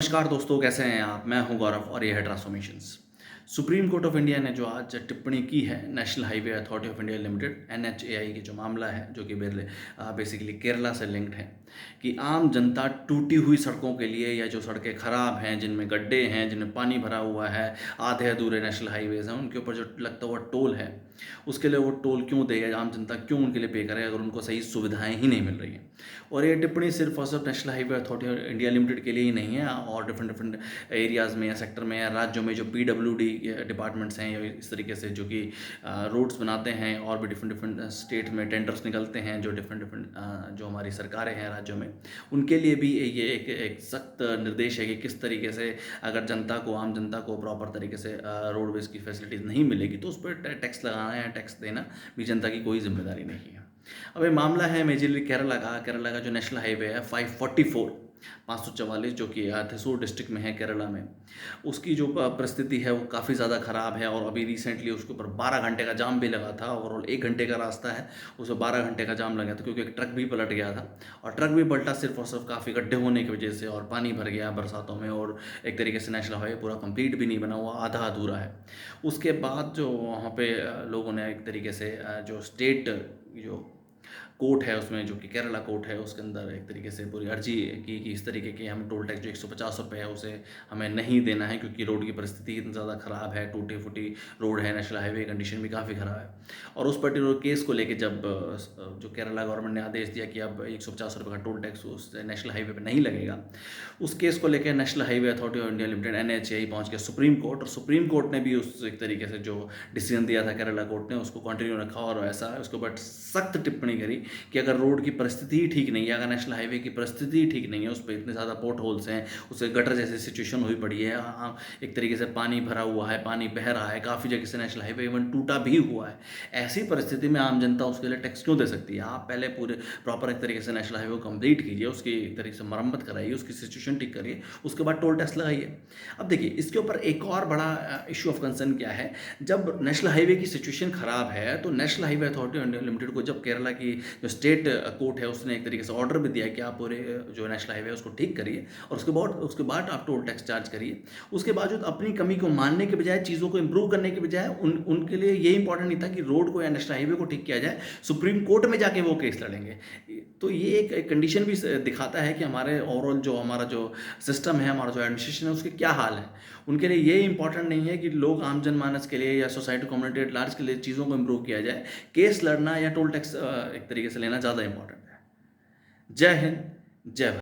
नमस्कार दोस्तों, कैसे हैं आप? मैं हूं गौरव और ये है transformations. Supreme court of India ने जो आज टिप्पणी की है national highway authority of India limited NHAI की जो मामला है, जो कि बेसिकली केरला से लिंक्ड है, कि आम जनता टूटी हुई सड़कों के लिए या जो सड़कें खराब हैं, जिनमें गड्ढे हैं, जिनमें पानी भरा हुआ है, आधे अधूरे नेशनल हाईवेज हैं, उनके ऊपर जो लगता हुआ टोल है, उसके लिए वो टोल क्यों देगा? आम जनता क्यों उनके लिए पे करे अगर उनको सही सुविधाएं ही नहीं मिल रही हैं? और ये टिप्पणी सिर्फ और सिर्फ national highway authority of India limited के लिए ही नहीं है, और डिफरेंट डिफरेंट एरियाज़ में या सेक्टर में या राज्यों में जो पीडब्ल्यूडी डिपार्टमेंट्स हैं या इस तरीके से जो कि रोड्स बनाते हैं, और भी डिफरेंट डिफरेंट स्टेट में टेंडर्स निकलते हैं, जो डिफरेंट डिफरेंट जो हमारी सरकारें हैं राज्यों में, उनके लिए भी ये एक सख्त निर्देश है कि किस तरीके से अगर आम जनता को प्रॉपर तरीके से रोडवेज की फैसिलिटीज़ नहीं मिलेगी तो उस पर टैक्स लगाना या टैक्स देना भी जनता की कोई जिम्मेदारी नहीं है। अब ये मामला है मेजरली केरला का जो नेशनल हाईवे है 544 जो कि थ्रिसूर डिस्ट्रिक्ट में है केरला में, उसकी जो परिस्थिति है वो काफ़ी ज़्यादा ख़राब है। और अभी रिसेंटली उसके ऊपर 12 घंटे का जाम भी लगा था। ओवरऑल 1 घंटे का रास्ता है, उसमें 12 घंटे का जाम लगा था क्योंकि एक ट्रक भी पलट गया था। और ट्रक भी पलटा सिर्फ और सिर्फ काफ़ी गड्ढे होने की वजह से, और पानी भर गया बरसातों में, और एक तरीके से नेशनल हाईवे पूरा कंप्लीट भी नहीं बना हुआ, आधा अधूरा है। उसके बाद जो वहाँ पे लोगों ने एक तरीके से जो स्टेट जो कोर्ट है उसमें, जो कि केरला कोर्ट है, उसके अंदर एक तरीके से पूरी अर्जी की कि इस तरीके के हम टोल टैक्स जो 150 रुपये है उसे हमें नहीं देना है, क्योंकि रोड की परिस्थिति इतनी ज़्यादा ख़राब है, टूटी फूटी रोड है, नेशनल हाईवे कंडीशन भी काफ़ी ख़राब है। और उस पर्टिकुलर केस को लेके जब जो केरला गवर्नमेंट ने आदेश दिया कि अब 150 रुपये का टोल टैक्स उस नेशनल हाईवे पर नहीं लगेगा, उस केस को लेकर national highway authority of India limited NHAI पहुँच गया सुप्रीम कोर्ट, और सुप्रीम कोर्ट ने भी उस एक तरीके से जो डिसीजन दिया था केरला कोर्ट ने उसको कंटिन्यू रखा, और ऐसा उसके ऊपर सख्त टिप्पणी करी कि अगर रोड की परिस्थिति ही ठीक नहीं है, अगर नेशनल हाईवे की परिस्थिति ही ठीक नहीं है, उस पर इतने ज़्यादा पोर्ट होल्स हैं, उससे गटर जैसी सिचुएशन हुई पड़ी है, एक तरीके से पानी भरा हुआ है, पानी बह रहा है, काफ़ी जगह से नेशनल हाईवे इवन टूटा भी हुआ है, ऐसी परिस्थिति में आम जनता उसके लिए टैक्स क्यों दे सकती है? आप पहले पूरे प्रॉपर एक तरीके से नेशनल हाईवे को कंप्लीट कीजिए, उसकी एक तरीके से मरम्मत कराइए, उसकी सिचुएशन ठीक करिए, उसके बाद टोल टैक्स लगाइए। अब देखिए, इसके ऊपर एक और बड़ा इशू ऑफ कंसर्न क्या है, जब नेशनल हाईवे की सिचुएशन ख़राब है तो national highway authority of India limited को, जब केरला की जो स्टेट कोर्ट है उसने एक तरीके से ऑर्डर भी दिया कि आप पूरे जो नेशनल हाईवे है उसको ठीक करिए, और उसके बाद आप टोल टैक्स चार्ज करिए, उसके बावजूद अपनी कमी को मानने के बजाय, चीज़ों को इंप्रूव करने के बजाय, उनके लिए ये इंपॉर्टेंट नहीं था कि रोड को या नेशनल हाईवे को ठीक किया जाए, सुप्रीम कोर्ट में जाके वो केस लड़ेंगे। तो ये एक कंडीशन भी दिखाता है कि हमारे ओवरऑल जो हमारा जो सिस्टम है, हमारा जो एडमिनिस्ट्रेशन है, उसके क्या हाल है। उनके लिए ये इंपॉर्टेंट नहीं है कि लोग आम जनमानस के लिए या सोसाइटी कम्युनिटी एट लार्ज के लिए चीज़ों को इम्प्रूव किया जाए, केस लड़ना या टोल टैक्स एक तरीके से लेना ज़्यादा इंपॉर्टेंट है। जय हिंद, जय भारत।